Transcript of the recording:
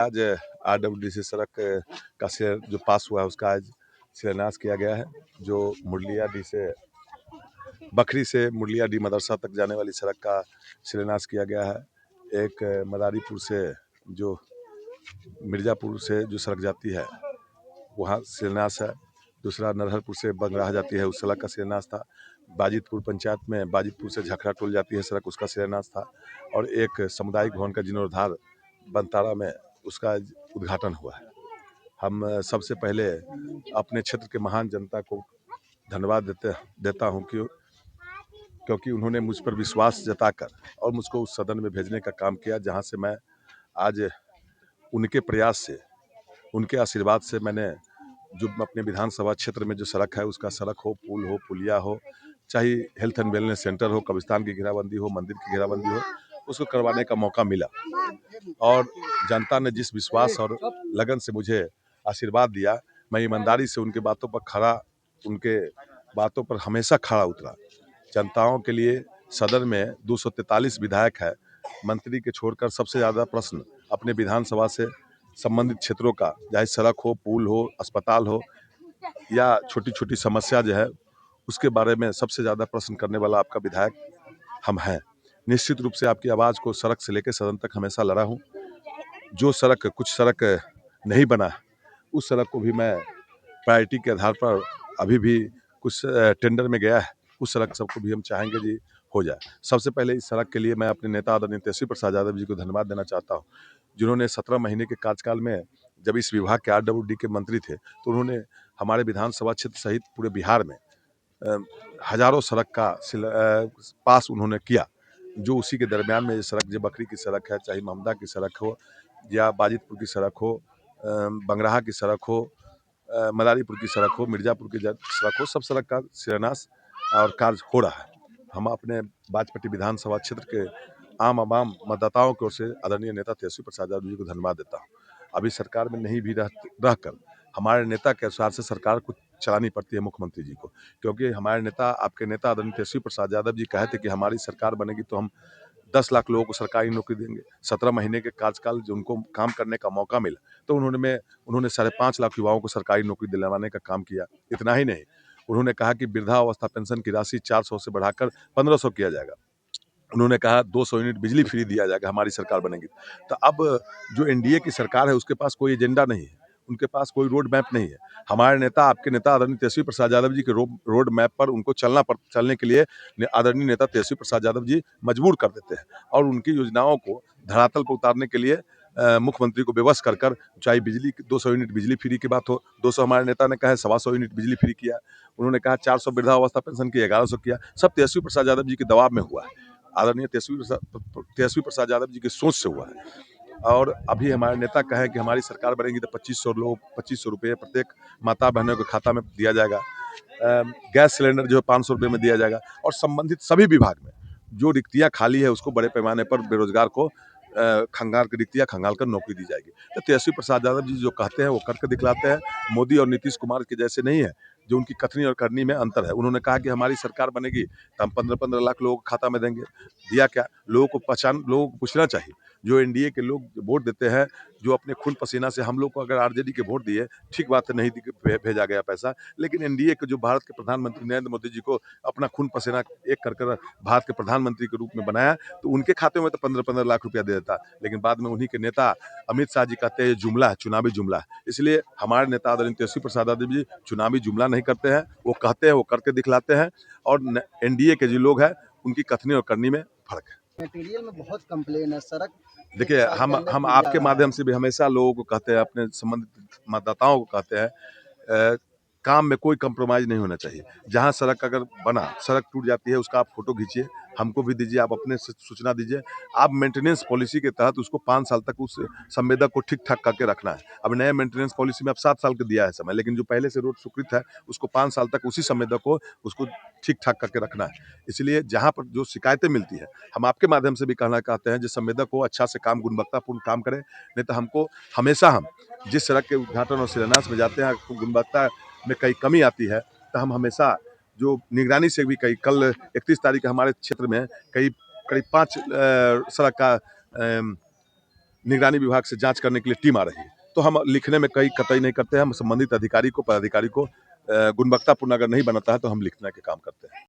आज आरडब्ल्यूडीसी सड़क का जो पास हुआ है उसका आज शिलान्यास किया गया है। जो मुरलियाडीह से बखरी से मुरलियाडीह मदरसा तक जाने वाली सड़क का शिलान्यास किया गया है। एक मदारीपुर से जो मिर्ज़ापुर से जो सड़क जाती है वहाँ शिलान्यास है। दूसरा नरहरपुर से बंगराह जाती है, उस सड़क का शिलान्यास था। बाजितपुर पंचायत में बाजितपुर से झखरा टोल जाती है सड़क, उसका शिलान्यास था। और एक सामुदायिक भवन का जीर्णोद्धार बनतारा में उसका उद्घाटन हुआ है। हम सबसे पहले अपने क्षेत्र के महान जनता को धन्यवाद देता हूँ क्योंकि उन्होंने मुझ पर विश्वास जताकर और मुझको उस सदन में भेजने का काम किया, जहाँ से मैं आज उनके प्रयास से, उनके आशीर्वाद से मैंने जो अपने विधानसभा क्षेत्र में जो सड़क है उसका सड़क हो, पुल हो, पुलिया हो, चाहे हेल्थ एंड वेलनेस सेंटर हो, कब्रिस्तान की घेराबंदी हो, मंदिर की घेराबंदी हो, उसको करवाने का मौका मिला। और जनता ने जिस विश्वास और लगन से मुझे आशीर्वाद दिया, मैं ईमानदारी से उनके बातों पर हमेशा खड़ा उतरा। जनताओं के लिए सदन में 243 विधायक है, मंत्री के छोड़कर सबसे ज़्यादा प्रश्न अपने विधानसभा से संबंधित क्षेत्रों का, चाहे सड़क हो, पुल हो, अस्पताल हो या छोटी छोटी समस्या जो है उसके बारे में सबसे ज़्यादा प्रश्न करने वाला आपका विधायक हम हैं। निश्चित रूप से आपकी आवाज़ को सड़क से लेकर सदन तक हमेशा लड़ा हूँ। कुछ सड़क नहीं बना, उस सड़क को भी मैं प्रायोरिटी के आधार पर अभी भी कुछ टेंडर में गया है, उस सड़क सबको भी हम चाहेंगे जी हो जाए। सबसे पहले इस सड़क के लिए मैं अपने नेता आदरणीय तेजस्वी प्रसाद यादव जी को धन्यवाद देना चाहता हूँ, जिन्होंने 17 महीने के कार्यकाल में जब इस विभाग के आरडब्ल्यूडी के मंत्री थे तो उन्होंने हमारे विधानसभा क्षेत्र सहित पूरे बिहार में हजारों सड़क का पास उन्होंने किया। जो उसी के दरमियान में ये सड़क, जो बखरी की सड़क है, चाहे महमदा की सड़क हो या बाजितपुर की सड़क हो, बंगराहा की सड़क हो, मदारीपुर की सड़क हो, मिर्ज़ापुर की सड़क हो, सब सड़क का शिलान्यास और कार्य हो रहा है। हम अपने बाजपट्टी विधानसभा क्षेत्र के आम मतदाताओं की ओर से आदरणीय नेता तेजस्वी प्रसाद यादव जी को धन्यवाद देता हूँ। अभी सरकार में नहीं भी रहकर हमारे नेता के अनुसार से सरकार को चलानी पड़ती है मुख्यमंत्री जी को, क्योंकि हमारे नेता, आपके नेता आदरणीय तेजस्वी प्रसाद यादव जी कहे थे कि हमारी सरकार बनेगी तो हम 10 लाख लोगों को सरकारी नौकरी देंगे। 17 महीने के कार्यकाल जो उनको काम करने का मौका मिला तो उन्होंने 5.5 लाख युवाओं को सरकारी नौकरी दिलवाने का काम किया। इतना ही नहीं, उन्होंने कहा कि वृद्धावस्था पेंशन की राशि 400 से बढ़ाकर 1500 किया जाएगा। उन्होंने कहा 200 यूनिट बिजली फ्री दिया जाएगा हमारी सरकार बनेगी। तो अब जो एनडीए की सरकार है उसके पास कोई एजेंडा नहीं है, उनके पास कोई रोड मैप नहीं है। हमारे नेता, आपके नेता आदरणीय तेजस्वी प्रसाद यादव जी के रोड मैप पर उनको चलने के लिए आदरणीय नेता तेजस्वी प्रसाद यादव जी मजबूर कर देते हैं और उनकी योजनाओं को धरातल पर उतारने के लिए मुख्यमंत्री को विवश कर चाहे बिजली 200 यूनिट बिजली फ्री की बात हो, 200 हमारे नेता ने कहा, 125 यूनिट बिजली फ्री किया। उन्होंने कहा 400 वृद्धावस्था पेंशन की, 1100 किया। सब तेजस्वी प्रसाद यादव जी के दबाव में हुआ है, आदरणीय तेजस्वी प्रसाद यादव जी की सोच से हुआ है। और अभी हमारे नेता कहे कि हमारी सरकार बनेगी तो 2500 रुपये प्रत्येक माता बहनों के खाता में दिया जाएगा। गैस सिलेंडर जो है 500 रुपये में दिया जाएगा और संबंधित सभी विभाग में जो रिक्तियाँ खाली है उसको बड़े पैमाने पर बेरोजगार को रिक्तियाँ खंगाल कर नौकरी दी जाएगी। तो तेजस्वी प्रसाद यादव जी जो कहते हैं वो करके दिखलाते हैं। मोदी और नीतीश कुमार के जैसे नहीं है, जो उनकी कथनी और करनी में अंतर है। उन्होंने कहा कि हमारी सरकार बनेगी तो हम 15-15 लाख लोगों को खाता में देंगे। दिया क्या? लोगों को पूछना चाहिए। जो एनडीए के लोग वोट देते हैं, जो अपने खून पसीना से, हम लोग को अगर आरजेडी के वोट दिए, ठीक बात है, नहीं भेजा गया पैसा, लेकिन एनडीए के जो भारत के प्रधानमंत्री नरेंद्र मोदी जी को अपना खून पसीना एक कर भारत के प्रधानमंत्री के रूप में बनाया, तो उनके खाते में तो 15-15 लाख रुपया दे देता। लेकिन बाद में उन्हीं के नेता अमित शाह जी कहते हैं ये जुमला है, चुनावी जुमला है। इसलिए हमारे नेता आदरणीय तेजस्वी प्रसाद यादव जी चुनावी जुमला नहीं करते हैं, वो कहते हैं, वो करके दिखलाते हैं। और एनडीए के जो लोग हैं उनकी कथनी और करनी में फर्क है। मटेरियल में बहुत कंप्लेन है, सड़क देखिए, हम आपके माध्यम से भी हमेशा लोगों को कहते हैं, अपने संबंधित मतदाताओं को कहते हैं, काम में कोई कंप्रोमाइज़ नहीं होना चाहिए। जहाँ सड़क अगर सड़क टूट जाती है उसका आप फ़ोटो खींचिए, हमको भी दीजिए, आप अपने से सूचना दीजिए। आप मेंटेनेंस पॉलिसी के तहत उसको 5 साल तक उस संवेदक को ठीक-ठाक करके रखना है। अब नए मेंटेनेंस पॉलिसी में अब 7 साल का दिया है समय, लेकिन जो पहले से रोड स्वीकृत है उसको 5 साल तक उसी संवेदक को उसको ठीक-ठाक करके रखना है। इसलिए जहाँ पर जो शिकायतें मिलती हैं, हम आपके माध्यम से भी कहना चाहते हैं, जिस संवेदक को अच्छा से गुणवत्तापूर्ण काम करें। नहीं तो हम जिस सड़क के उद्घाटन और शिलान्यास में जाते हैं, गुणवत्ता में कहीं कमी आती है तो हम हमेशा जो निगरानी से भी कल 31 तारीख हमारे क्षेत्र में करीब 5 सड़क का निगरानी विभाग से जांच करने के लिए टीम आ रही है। तो हम लिखने में कहीं कतई नहीं करते हैं, हम संबंधित अधिकारी को, पदाधिकारी को गुणवत्तापूर्ण अगर नहीं बनता है तो हम लिखने के काम करते हैं।